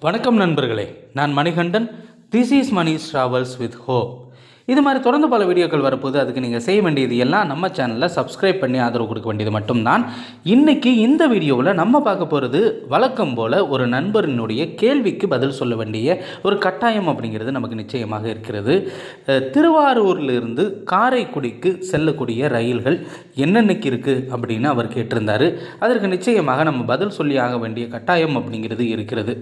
வணக்கம் நண்பர்களே, நான் Manikandan. This is Mani's travels with hope. இது மாதிரி தொடர்ந்து பல வீடியோக்கள் வரப்போது. அதுக்கு நீங்கள் செய்ய வேண்டியது எல்லாம் நம்ம சேனலில் சப்ஸ்கிரைப் பண்ணி ஆதரவு கொடுக்க வேண்டியது மட்டும்தான். இன்றைக்கி இந்த வீடியோவில் நம்ம பார்க்க போகிறது வழக்கம் போல் ஒரு நண்பரினுடைய கேள்விக்கு பதில் சொல்ல வேண்டிய ஒரு கட்டாயம் அப்படிங்கிறது நமக்கு நிச்சயமாக இருக்கிறது. திருவாரூரிலிருந்து காரைக்குடிக்கு செல்லக்கூடிய ரயில்கள் என்னென்னக்கு இருக்குது அப்படின்னு அவர் கேட்டிருந்தார். அதற்கு நிச்சயமாக நம்ம பதில் சொல்லி ஆக வேண்டிய கட்டாயம் அப்படிங்கிறது இருக்கிறது.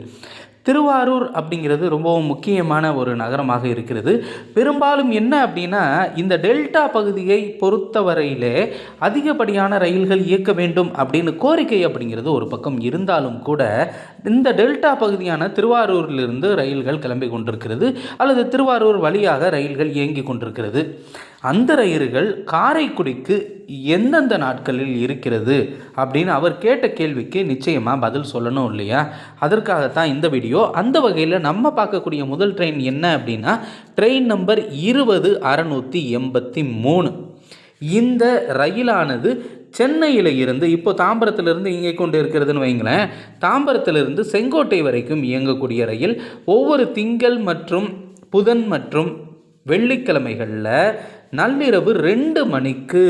திருவாரூர் அப்படிங்கிறது ரொம்பவும் முக்கியமான ஒரு நகரமாக இருக்கிறது. பெரும்பாலும் என்ன அப்படின்னா, இந்த டெல்டா பகுதியை பொறுத்தவரையிலே அதிகப்படியான ரயில்கள் இயக்க வேண்டும் அப்படின்னு கோரிக்கை அப்படிங்கிறது ஒரு பக்கம் இருந்தாலும் கூட, இந்த டெல்டா பகுதியான திருவாரூரிலிருந்து ரயில்கள் கிளம்பி கொண்டிருக்கிறது அல்லது திருவாரூர் வழியாக ரயில்கள் இயங்கி கொண்டிருக்கிறது. அந்த ரயில்கள் காரைக்குடிக்கு எந்தெந்த நாட்களில் இருக்கிறது அப்படின்னு அவர் கேட்ட கேள்விக்கு நிச்சயமாக பதில் சொல்லணும் இல்லையா? அதற்காகத்தான் இந்த வீடியோ. அந்த வகையில் நம்ம பார்க்கக்கூடிய முதல் ட்ரெயின் என்ன அப்படின்னா, ட்ரெயின் நம்பர் 20683. இந்த ரயிலானது சென்னையில் இருந்து இப்போ தாம்பரத்திலிருந்து இங்கே கொண்டு இருக்கிறதுன்னு வைங்களேன். தாம்பரத்திலிருந்து செங்கோட்டை வரைக்கும் இயங்கக்கூடிய ரயில் ஒவ்வொரு திங்கள் மற்றும் புதன் மற்றும் வெள்ளிக்கிழமைகளில் நள்ளிரவு 2 மணிக்கு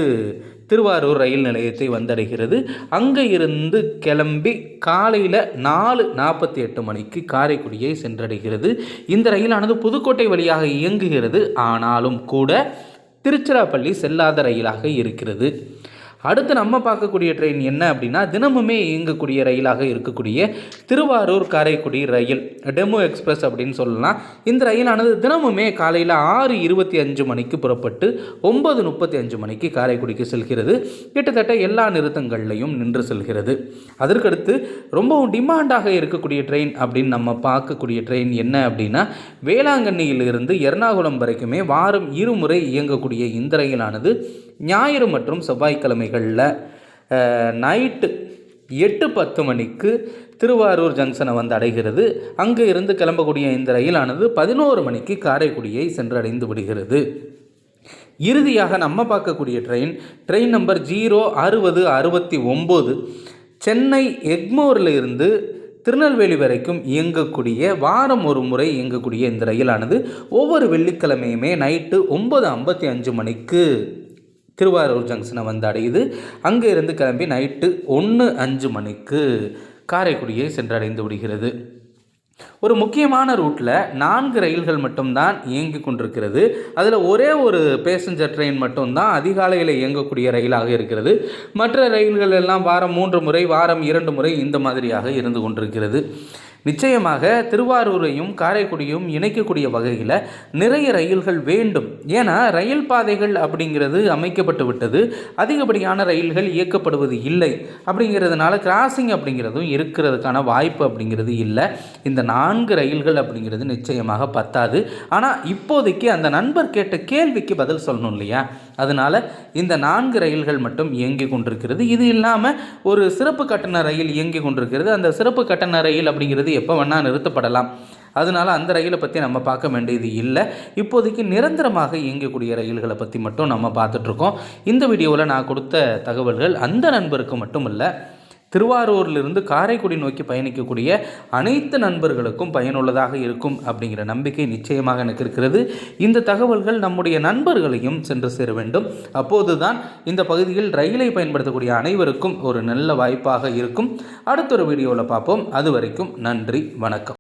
திருவாரூர் ரயில் நிலையத்தை வந்தடைகிறது. அங்கே இருந்து கிளம்பி காலையில் 4:48 மணிக்கு காரைக்குடியை சென்றடைகிறது. இந்த ரயிலானது புதுக்கோட்டை வழியாக இயங்குகிறது. ஆனாலும் கூட திருச்சிராப்பள்ளி செல்லாத ரயிலாக இருக்கிறது. அடுத்து நம்ம பார்க்கக்கூடிய ட்ரெயின் என்ன அப்படின்னா, தினமுமே இயங்கக்கூடிய ரயிலாக இருக்கக்கூடிய திருவாரூர் காரைக்குடி ரயில் டெமோ எக்ஸ்பிரஸ் அப்படின்னு சொல்லலாம். இந்த ரயிலானது தினமுமே காலையில் 6:25 மணிக்கு புறப்பட்டு 9:35 மணிக்கு காரைக்குடிக்கு செல்கிறது. கிட்டத்தட்ட எல்லா நிறுத்தங்கள்லையும் நின்று செல்கிறது. அதற்கடுத்து ரொம்பவும் டிமாண்டாக இருக்கக்கூடிய ட்ரெயின் அப்படின்னு நம்ம பார்க்கக்கூடிய ட்ரெயின் என்ன அப்படின்னா, வேளாங்கண்ணியிலிருந்து எர்ணாகுளம் வரைக்குமே வாரம் 2 முறை இயங்கக்கூடிய இந்த ரயிலானது ஞாயிறு மற்றும் செவ்வாய்க்கிழமைகளில் நைட்டு 8:10 மணிக்கு திருவாரூர் ஜங்ஷனை வந்து அடைகிறது. அங்கே இருந்து கிளம்பக்கூடிய இந்த ரயிலானது 11 மணிக்கு காரைக்குடியை சென்றடைந்து விடுகிறது. இறுதியாக நம்ம பார்க்கக்கூடிய ட்ரெயின் நம்பர் 06069 சென்னை எக்மோரில் இருந்து திருநெல்வேலி வரைக்கும் இயங்கக்கூடிய வாரம் ஒரு முறை இயங்கக்கூடிய இந்த ரயிலானது ஒவ்வொரு வெள்ளிக்கிழமையுமே நைட்டு 9:55 மணிக்கு திருவாரூர் ஜங்ஷனை வந்து அடையுது. அங்கே இருந்து கிளம்பி நைட்டு 1:05 மணிக்கு காரைக்குடியை சென்றடைந்து விடுகிறது. ஒரு முக்கியமான ரூட்டில் 4 ரயில்கள் மட்டும்தான் இயங்கி கொண்டிருக்கிறது. அதில் ஒரே ஒரு பேசஞ்சர் ட்ரெயின் மட்டும்தான் அதிகாலையில் இயங்கக்கூடிய ரயிலாக இருக்கிறது. மற்ற ரயில்கள் எல்லாம் வாரம் 3 முறை, வாரம் 2 முறை இந்த மாதிரியாக இருந்து கொண்டிருக்கிறது. நிச்சயமாக திருவாரூரையும் காரைக்குடியும் இணைக்கக்கூடிய வகையில் நிறைய ரயில்கள் வேண்டும். ஏன்னா ரயில் பாதைகள் அப்படிங்கிறது அமைக்கப்பட்டு விட்டது. அதிகப்படியான ரயில்கள் இயக்கப்படுவது இல்லை. அப்படிங்கிறதுனால கிராசிங் அப்படிங்கிறதும் இருக்கிறதுக்கான வாய்ப்பு அப்படிங்கிறது இல்லை. இந்த 4 ரயில்கள் அப்படிங்கிறது நிச்சயமாக பத்தாது. ஆனால் இப்போதைக்கு அந்த நண்பர் கேட்ட கேள்விக்கு பதில் சொல்லணும் இல்லையா? அதனால் இந்த 4 ரயில்கள் மட்டும் இயங்கி கொண்டிருக்கிறது. இது இல்லாமல் ஒரு சிறப்பு கட்டண ரயில் இயங்கி கொண்டிருக்கிறது. அந்த சிறப்பு கட்டண ரயில் அப்படிங்கிறது எப்போ வேணால் நிறுத்தப்படலாம். அதனால் அந்த ரயிலை பற்றி நம்ம பார்க்க வேண்டியது இல்லை. இப்போதைக்கு நிரந்தரமாக இயங்கக்கூடிய ரயில்களை பற்றி மட்டும் நம்ம பார்த்துட்ருக்கோம். இந்த வீடியோவில் நான் கொடுத்த தகவல்கள் அந்த நண்பருக்கு மட்டும் இல்லை, திருவாரூரிலிருந்து காரைக்குடி நோக்கி பயணிக்கக்கூடிய அனைத்து நண்பர்களுக்கும் பயனுள்ளதாக இருக்கும் அப்படிங்கிற நம்பிக்கை நிச்சயமாக எனக்கு இருக்கிறது. இந்த தகவல்கள் நம்முடைய நண்பர்களையும் சென்று சேர வேண்டும். அப்போதுதான் இந்த பகுதியில் ரயிலை பயன்படுத்தக்கூடிய அனைவருக்கும் ஒரு நல்ல வாய்ப்பாக இருக்கும். அடுத்த ஒரு வீடியோவில் பார்ப்போம். அது வரைக்கும் நன்றி, வணக்கம்.